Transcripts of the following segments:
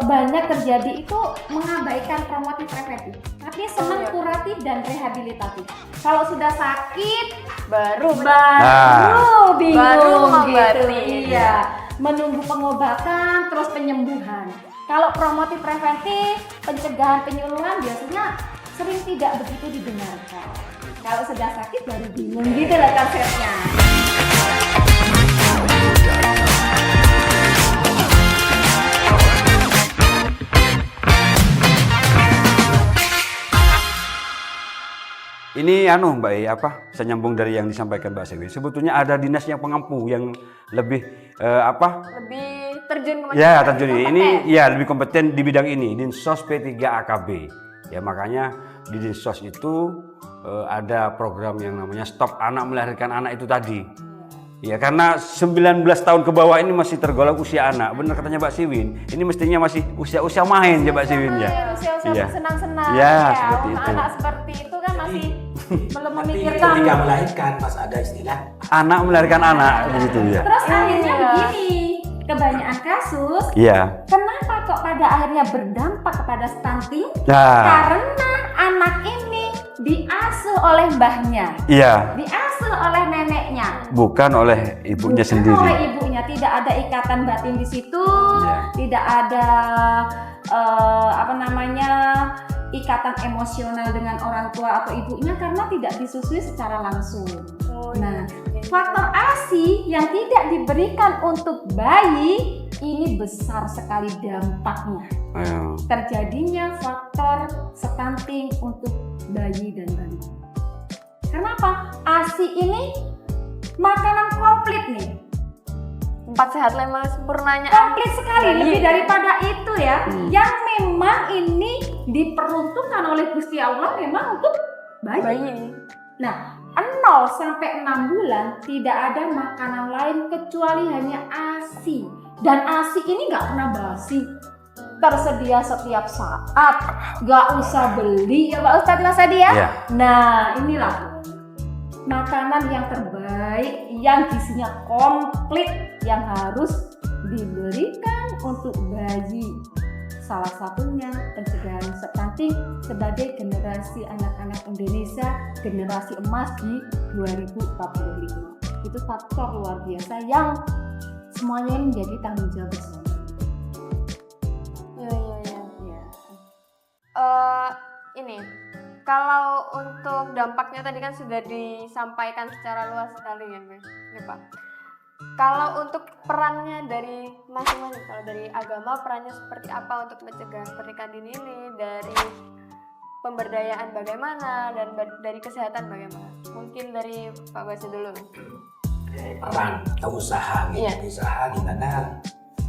banyak terjadi itu mengabaikan promotif preventif, tapi senang kuratif dan rehabilitatif. Kalau sudah sakit baru bingung gitu. Iya, menunggu pengobatan terus penyembuhan. Kalau promotif preventif, pencegahan penyuluhan biasanya sering tidak begitu didengarkan. Kalau sudah sakit baru bingung gitu lah konsepnya. Ini Mbak E, saya nyambung dari yang disampaikan Mbak Sewi. Sebetulnya ada dinas yang pengampu yang lebih lebih terjun ke ya terjun ini ya lebih kompeten di bidang ini, Dinsos P3 AKB. Ya makanya di Dinsos itu ada program yang namanya Stop Anak Melahirkan Anak itu tadi. Ya karena 19 tahun ke bawah ini masih tergolong usia anak. Benar katanya Mbak Siwin. Ini mestinya masih usia main ya Mbak Siwin ya. Usia senang-senang. Ya, seperti itu. Anak seperti itu kan masih belum memikirkan. Ketika melahirkan pas ada istilah anak melahirkan anak begitu ya. Terus akhirnya begini, kebanyakan kasus. Iya. Kenapa kok pada akhirnya berdampak kepada stunting? Nah. Karena anak ini diasuh oleh mbahnya. Iya. Diasuh oleh neneknya. Bukan oleh ibunya sendiri. Oleh ibunya, tidak ada ikatan batin di situ, tidak ada ikatan emosional dengan orang tua atau ibunya karena tidak disusui secara langsung. Nah, faktor ASI yang tidak diberikan untuk bayi ini besar sekali dampaknya. Terjadinya faktor stunting untuk bayi dan balita. Kenapa? ASI ini makanan komplit nih. 4 sehat 5 sempurnanya. Komplit sekali, lebih daripada itu ya. Yang memang ini diperuntukkan oleh Gusti Allah memang untuk bayi. Nah, 0 sampai 6 bulan tidak ada makanan lain kecuali hanya ASI. Dan ASI ini nggak pernah basi. Tersedia setiap saat, nggak usah beli ya Pak Ustadz Lasadi ya. Nah, inilah makanan yang terbaik, yang gizinya komplit, yang harus diberikan untuk bayi. Salah satunya pencegahan stunting sebagai generasi anak-anak Indonesia, generasi emas di 2045. Itu faktor luar biasa yang semuanya menjadi tanggung jawab bersama. Ini kalau untuk dampaknya tadi kan sudah disampaikan secara luas sekali ya Pak. Kalau untuk perannya dari masing-masing, kalau dari agama perannya seperti apa untuk mencegah pernikahan dini ini, dari pemberdayaan bagaimana, dan dari kesehatan bagaimana? Mungkin dari Pak Basi dulu. Peran atau usaha usaha gimana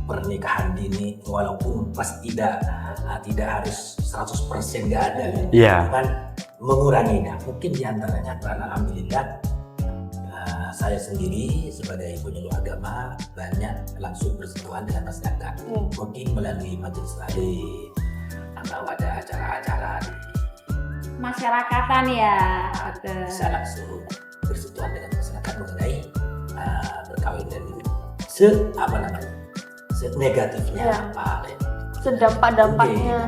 pernikahan dini walaupun pas tidak harus 100% nggak ada kan menguranginya. Mungkin diantaranya karena alhamdulillah saya sendiri sebagai penyuluh agama banyak langsung bersentuhan dengan masyarakat. Mungkin melalui majelis taklim atau ada acara-acara di masyarakatan ya. Bisa langsung bersentuhan dengan masyarakat mengenai berkawin dan negatifnya apa sedampak-dampaknya.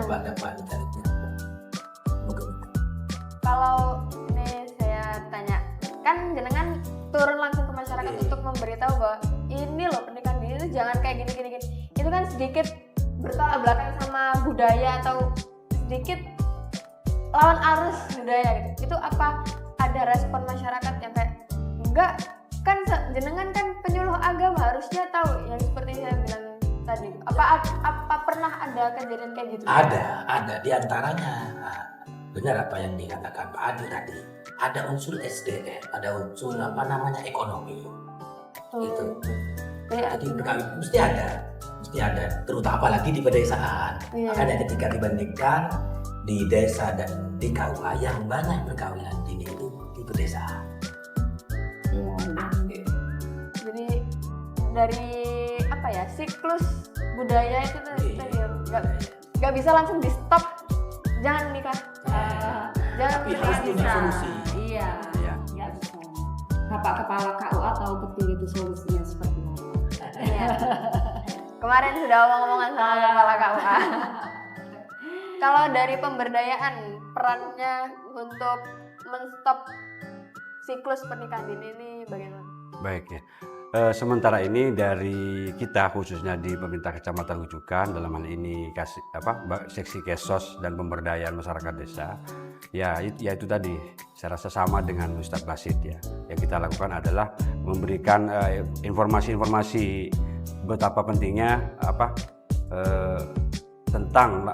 Kalau ini saya tanya, kan jenengan turun langsung ke masyarakat untuk memberitahu bahwa ini loh pernikahan dini itu jangan kayak gini. Itu kan sedikit bertolak belakang sama budaya atau sedikit lawan arus budaya gitu. Itu apa ada respon masyarakat yang kayak enggak, kan jenengan kan penyuluh agama harusnya tahu yang seperti saya bilang tadi. Apa pernah ada kejadian kayak gitu? Ada di antaranya benar apa yang dikatakan Pak Adi tadi. Ada unsur SDM, ada unsur ekonomi. Itu. Jadi perkawinan mesti ada, terutama lagi di pedesaan. Makanya ketika dibandingkan di desa dan di KUA yang banyak perkawinan dini itu di pedesaan. Jadi dari siklus budaya itu tadi nggak bisa langsung di stop, jangan nikah, jangan tapi harus punya solusi. Iya. Bapak Kepala KUA tahu betul itu solusinya seperti apa. Kemarin sudah omong-omongan sama kepala KUA. Kalau dari pemberdayaan, perannya untuk menstop siklus pernikahan dini ini bagaimana? Baik ya. Sementara ini dari kita khususnya di pemerintah Kecamatan Hujukan dalam hal ini seksi Kesos dan pemberdayaan masyarakat desa ya itu tadi saya rasa sama dengan Ustadz Basit ya. Yang kita lakukan adalah memberikan informasi-informasi betapa pentingnya tentang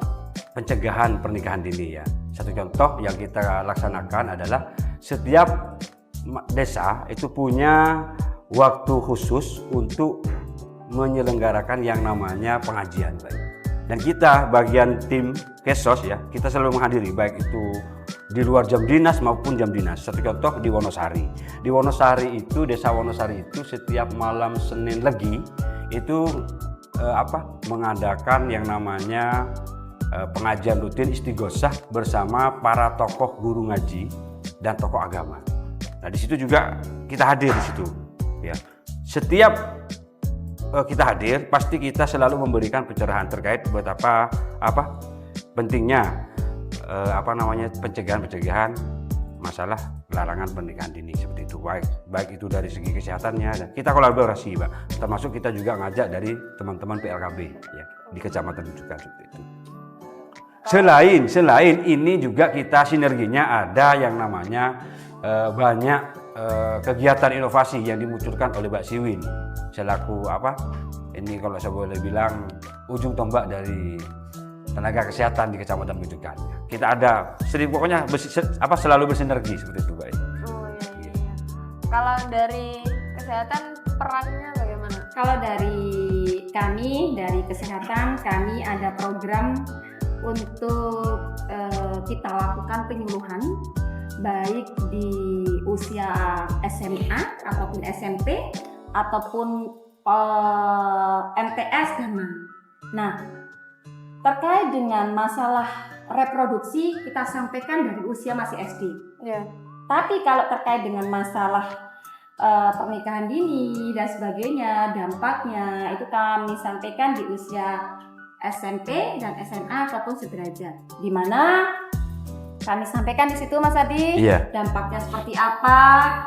pencegahan pernikahan dini ya. Satu contoh yang kita laksanakan adalah setiap desa itu punya waktu khusus untuk menyelenggarakan yang namanya pengajian. Dan kita bagian tim Kesos ya, kita selalu menghadiri baik itu di luar jam dinas maupun jam dinas. Satu contoh di Wonosari. Di Wonosari itu, desa Wonosari itu setiap malam Senin Legi itu mengadakan yang namanya pengajian rutin istighosah bersama para tokoh guru ngaji dan tokoh agama. Nah, di situ juga kita hadir di situ. Ya, setiap kita hadir, pasti kita selalu memberikan pencerahan terkait betapa pentingnya pencegahan masalah larangan pernikahan dini seperti itu. Baik itu dari segi kesehatannya, dan kita kolaborasi, Pak. Termasuk kita juga ngajak dari teman-teman PLKB ya di Kecamatan Hujukan seperti itu. Selain ini juga kita sinerginya ada yang namanya banyak kegiatan inovasi yang dimunculkan oleh Mbak Siwin selaku ini kalau saya boleh bilang ujung tombak dari tenaga kesehatan di Kecamatan Hujukan. Kita ada pokoknya selalu bersinergi seperti itu, Mbak. Oh iya. Kalau dari kesehatan perannya bagaimana? Kalau dari kami dari kesehatan, kami ada program untuk kita lakukan penyuluhan baik di usia SMA ataupun SMP ataupun MTS dan MAN. Nah, terkait dengan masalah reproduksi kita sampaikan dari usia masih SD. Yeah. Tapi kalau terkait dengan masalah pernikahan dini dan sebagainya, dampaknya itu kami sampaikan di usia SMP dan SMA ataupun sederajat. Di mana kami sampaikan di situ Mas Adi, dampaknya seperti apa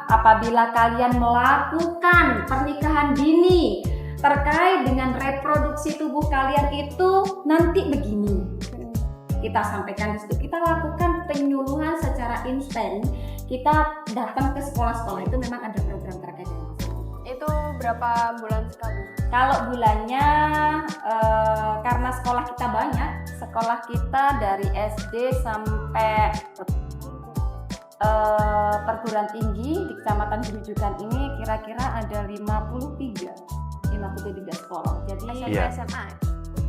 apabila kalian melakukan pernikahan dini terkait dengan reproduksi tubuh kalian itu nanti begini. Kita sampaikan di situ, kita lakukan penyuluhan secara instan. Kita datang ke sekolah-sekolah itu memang ada program terkait dengan itu berapa bulan sekali? Kalau bulannya karena sekolah kita banyak, sekolah kita dari SD sampai perguruan tinggi di Kecamatan Hujukan ini kira-kira ada 53 sekolah. Jadi SMA?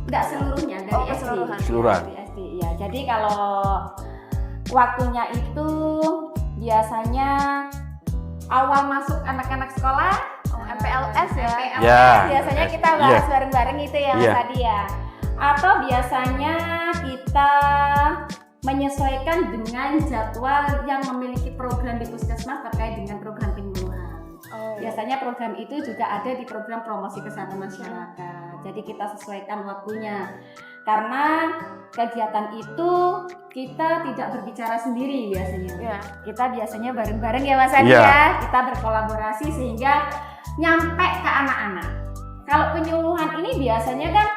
Enggak seluruhnya dari SD. Keseluruhan. Dari SD ya. Jadi kalau waktunya itu biasanya awal masuk anak-anak sekolah MPLS ya. MPLS biasanya kita bahas bareng-bareng itu ya Mas Adi ya. Atau biasanya kita menyesuaikan dengan jadwal yang memiliki program di Puskesmas terkait dengan program penyuluhan. Biasanya program itu juga ada di program promosi kesehatan masyarakat. Jadi kita sesuaikan waktunya. Karena kegiatan itu kita tidak berbicara sendiri biasanya. Kita biasanya bareng-bareng ya Mas Adi ya. Kita berkolaborasi sehingga nyampe ke anak-anak. Kalau penyuluhan ini biasanya kan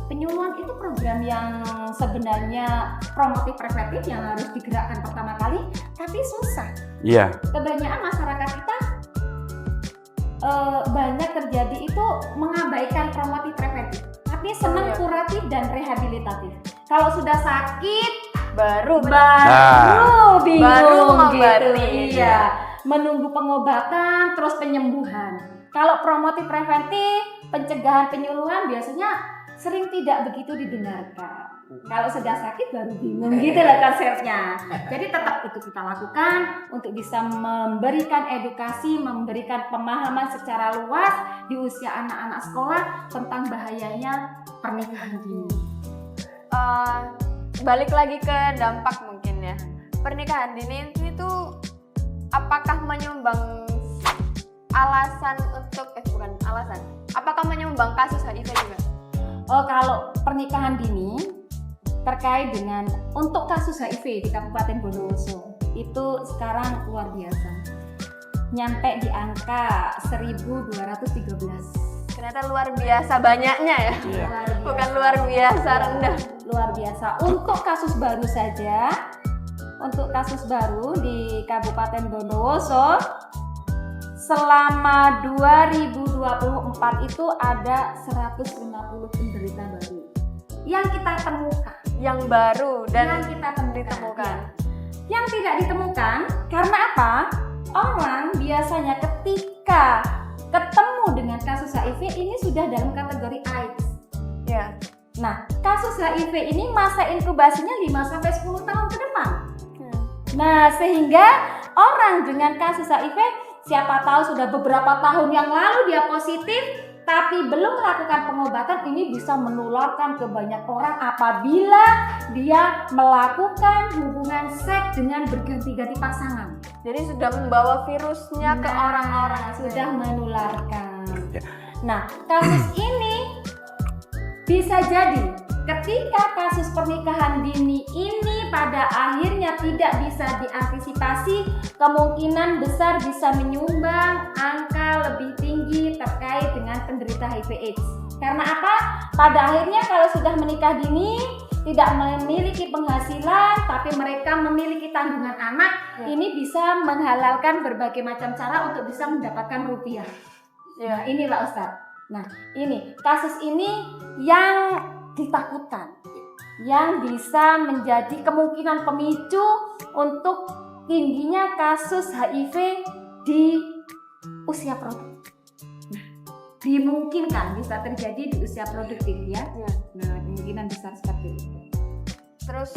penyuluhan itu program yang sebenarnya promotif preventif yang harus digerakkan pertama kali, tapi susah. Iya. Kebanyakan masyarakat kita banyak terjadi itu mengabaikan promotif preventif, tapi senang kuratif dan rehabilitatif. Kalau sudah sakit baru bingung gitu. Iya. Menunggu pengobatan terus penyembuhan. Kalau promotif preventif, pencegahan penyuluhan biasanya sering tidak begitu didengarkan. Kalau sudah sakit baru bingung gitu lah konsepnya. Jadi tetap itu kita lakukan untuk bisa memberikan edukasi, memberikan pemahaman secara luas di usia anak-anak sekolah tentang bahayanya pernikahan dini. Balik lagi ke dampak mungkin ya. Pernikahan dini itu apakah menyumbang alasan untuk apakah menyumbang kasus HIV juga? Oh, kalau pernikahan dini terkait dengan untuk kasus HIV di Kabupaten Bondowoso itu sekarang luar biasa, nyampe di angka 1.213. Ternyata luar biasa banyaknya ya. Iya. Bukan luar biasa rendah. Luar biasa. Untuk kasus baru saja, untuk kasus baru di Kabupaten Bondowoso selama 2024 itu ada 150 penderita baru yang kita temukan. Yang baru dan yang kita ditemukan. Yang tidak ditemukan karena apa? Orang biasanya ketika ketemu dengan kasus HIV ini sudah dalam kategori AIDS. Ya. Nah, kasus HIV ini masa inkubasinya 5-10 tahun ke depan. Nah, sehingga orang dengan kasus HIV siapa tahu sudah beberapa tahun yang lalu dia positif tapi belum melakukan pengobatan, ini bisa menularkan ke banyak orang apabila dia melakukan hubungan seks dengan berganti-ganti pasangan. Jadi sudah membawa virusnya ke orang-orang, sudah menularkan. Ya. Nah, kasus ini bisa jadi ketika kasus pernikahan dini ini pada akhirnya tidak bisa diantisipasi, kemungkinan besar bisa menyumbang angka lebih tinggi terkait dengan penderita HIV/AIDS. Karena apa? Pada akhirnya kalau sudah menikah dini, tidak memiliki penghasilan, tapi mereka memiliki tanggungan anak, ini bisa menghalalkan berbagai macam cara untuk bisa mendapatkan rupiah. Nah, ini Pak Ustadz. Nah, ini kasus ini yang ditakutkan, yang bisa menjadi kemungkinan pemicu untuk tingginya kasus HIV di usia produktif. Nah, dimungkinkan bisa terjadi di usia produktif ya. Nah, kemungkinan besar seperti itu. Terus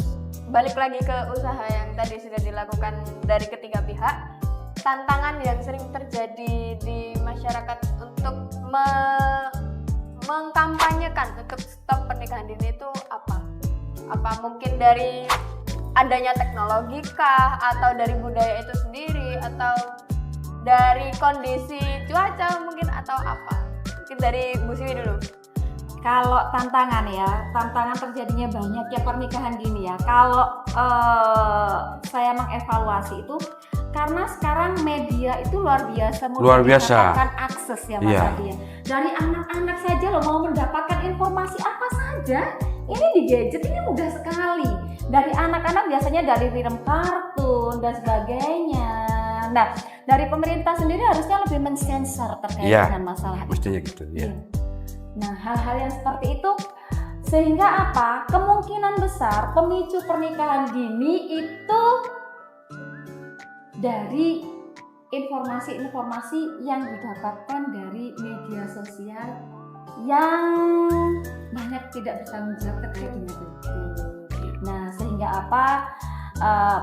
balik lagi ke usaha yang tadi sudah dilakukan dari ketiga pihak, tantangan yang sering terjadi di masyarakat untuk mengkampanyekan untuk stop pernikahan dini itu apa? Apa mungkin dari adanya teknologi kah, atau dari budaya itu sendiri, atau dari kondisi cuaca mungkin, atau apa? Mungkin dari Bu Siwi dulu. Kalau tantangan ya, tantangan terjadinya banyak ya pernikahan dini ya. Kalau saya mengevaluasi itu karena sekarang media itu luar biasa mendapatkan akses ya Mas Adi ya. Dari anak-anak saja loh mau mendapatkan informasi apa saja, ini di gadget ini mudah sekali. Dari anak-anak biasanya dari film kartun dan sebagainya. Nah, dari pemerintah sendiri harusnya lebih mensensor terkait dengan masalah mestinya gitu ya. Nah, hal-hal yang seperti itu sehingga apa? Kemungkinan besar pemicu pernikahan dini itu dari informasi-informasi yang didapatkan dari media sosial yang banyak tidak bertanggung jawab terkait dengan itu. Nah, sehingga apa?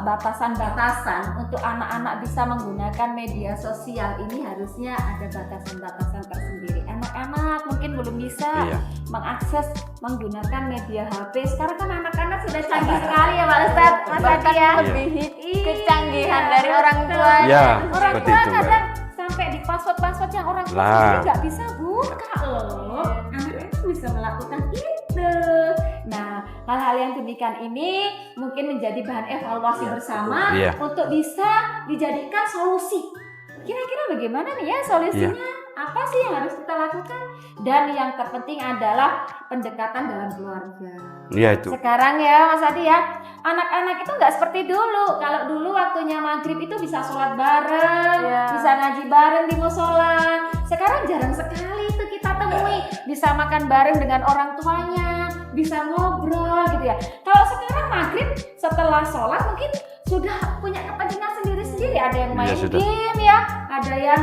Batasan-batasan untuk anak-anak bisa menggunakan media sosial ini harusnya ada batasan-batasan tersendiri. Anak-anak mungkin belum bisa mengakses menggunakan media HP. Sekarang kan anak-anak sudah canggih sekali ya Pak Ustadz, Mas Adi ya. Lebih kecanggihan dari orang tua. Orang tua kadang sampai di password yang orang tua sendiri nggak bisa buka loh. Anak-anak bisa melakukan itu. Nah, hal-hal yang demikian ini mungkin menjadi bahan evaluasi bersama untuk bisa dijadikan solusi. Kira-kira bagaimana nih ya solusinya? Apa sih yang harus kita lakukan? Dan yang terpenting adalah pendekatan dalam keluarga. Iya itu. Sekarang ya Mas Adi ya, anak-anak itu nggak seperti dulu. Kalau dulu waktunya maghrib itu bisa sholat bareng, bisa ngaji bareng di musola. Sekarang jarang sekali itu kita temui. Bisa makan bareng dengan orang tuanya, bisa ngobrol gitu ya. Kalau sekarang maghrib setelah sholat mungkin sudah punya kepentingan sendiri-sendiri. Ada yang main game ya, ada yang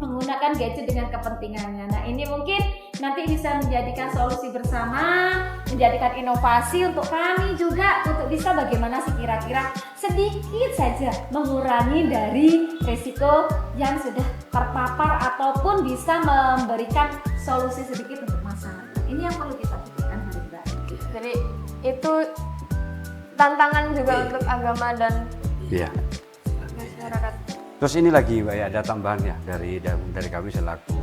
menggunakan gadget dengan kepentingannya. Nah, ini mungkin nanti bisa menjadikan solusi bersama, menjadikan inovasi untuk kami juga untuk bisa bagaimana sih kira-kira sedikit saja mengurangi dari risiko yang sudah terpapar ataupun bisa memberikan solusi sedikit untuk masyarakat. Ini yang perlu kita pikirkan hari ini. Jadi itu tantangan juga untuk agama dan masyarakat. Terus ini lagi Mbak ya, ada tambahan ya dari kami selaku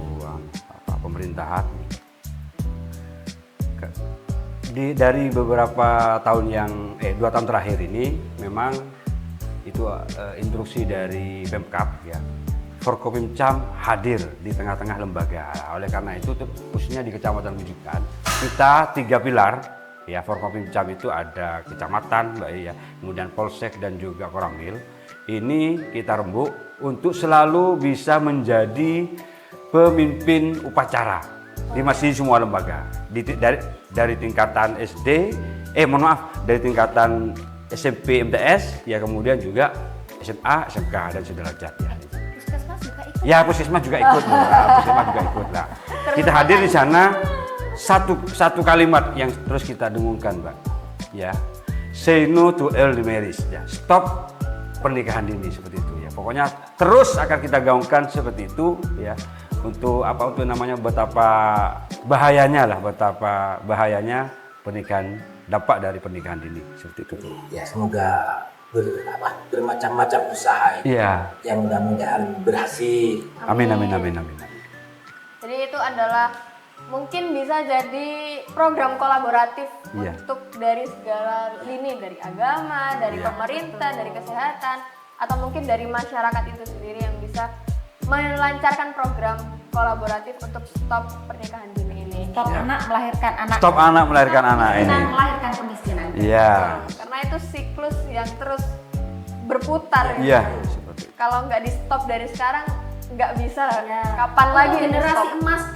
pemerintahan. Dari beberapa tahun 2 tahun terakhir ini memang itu instruksi dari Pemkab ya. Forkopimcam hadir di tengah-tengah lembaga. Oleh karena itu khususnya di Kecamatan Bujukan kita 3 pilar ya. Forkopimcam itu ada kecamatan, ya, kemudian Polsek dan juga Koramil. Ini kita rembuk untuk selalu bisa menjadi pemimpin upacara di masih semua lembaga. Dari tingkatan SD, dari tingkatan SMP MTS, ya kemudian juga SMA, SMK dan sederajat ya. Puskesmas juga ikut. Ya, puskesmas juga ikut, puskesmas juga ikut. Nah, kita hadir di sana satu kalimat yang terus kita dengungkan, Mbak. Ya, say no to early marriage. Ya, stop pernikahan dini seperti itu ya. Pokoknya terus akan kita gaungkan seperti itu ya. Untuk betapa bahayanya pernikahan, dampak dari pernikahan dini seperti itu. Ya, semoga bermacam-macam usaha yang mudah-mudahan berhasil. Amin. Jadi itu adalah mungkin bisa jadi program kolaboratif untuk dari segala lini, dari agama, dari pemerintah, dari kesehatan, atau mungkin dari masyarakat itu sendiri yang bisa melancarkan program kolaboratif untuk stop pernikahan dini ini. Stop anak melahirkan anak. Stop anak melahirkan anak ini. Melahirkan kemiskinan. Iya. Karena itu siklus yang terus berputar. Iya. Seperti itu. Kalau nggak di stop dari sekarang, nggak bisa. Kapan lagi generasi di-stop? emas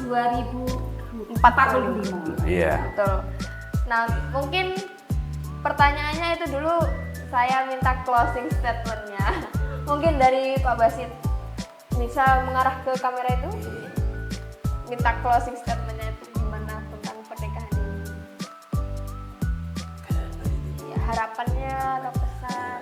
2045. Iya. Betul. Nah, mungkin pertanyaannya itu dulu saya minta closing statement-nya. Mungkin dari Pak Basit bisa mengarah ke kamera itu, minta closing statement-nya itu gimana tentang pernikahan ini? Ya, harapannya atau pesan?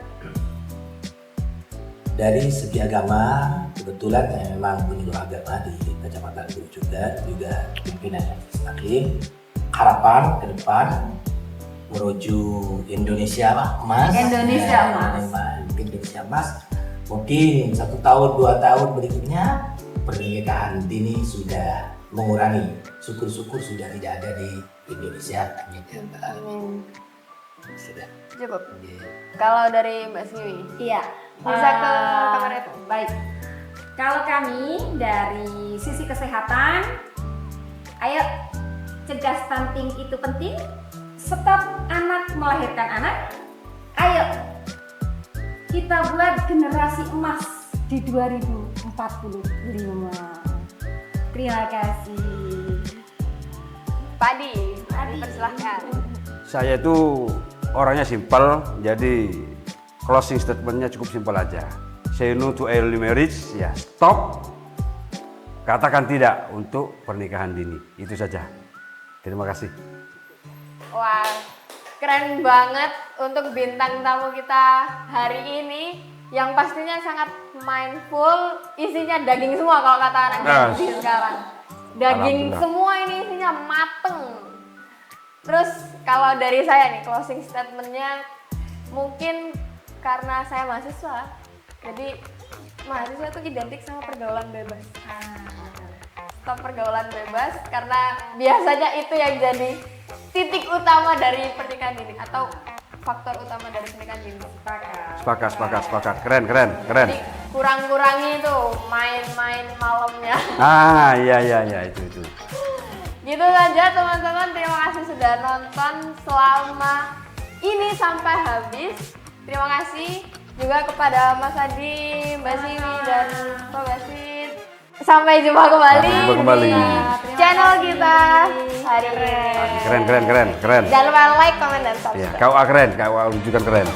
Dari segi agama, kebetulan memang penyuluh agama di Kecamatan Bujukan juga pimpinan Majelis harapan ke depan menuju Indonesia emas. Indonesia emas. Indonesia emas. Mungkin 1 tahun 2 tahun berikutnya pernikahan dini sudah mengurangi. Syukur-syukur sudah tidak ada di Indonesia. Amin. Sudah. Cukup. Kalau dari Mbak Siwi, Iya. bisa ke kamera itu. Baik. Kalau kami dari sisi kesehatan, ayo cegah stunting itu penting. Stop anak melahirkan anak. Ayo kita buat generasi emas di 2045. Terima kasih. Padi, persilahkan. Saya itu orangnya simpel, jadi closing statementnya cukup simpel aja. Say no to early marriage, ya stop. Katakan tidak untuk pernikahan dini. Itu saja. Terima kasih. Wah, keren banget untuk bintang tamu kita hari ini yang pastinya sangat mindful, isinya daging semua kalau kata anak Gen Z sekarang. Daging semua ini isinya mateng. Terus kalau dari saya nih closing statementnya mungkin karena saya mahasiswa, jadi mahasiswa itu identik sama pergaulan bebas. Stop pergaulan bebas karena biasanya itu yang jadi titik utama dari pernikahan dini atau faktor utama dari pernikahan dini. Sepakat. Keren. Jadi kurang-kurangi itu main-main malamnya. Iya itu. Gitu saja teman-teman, terima kasih sudah nonton selama ini sampai habis. Terima kasih juga kepada Mas Adi, Mbak Siwi dan Pak Basit. Sampai jumpa kembali di channel kita hari ini. Keren. Jangan lupa like, comment, dan subscribe. KUA keren, KUA Bujukan keren.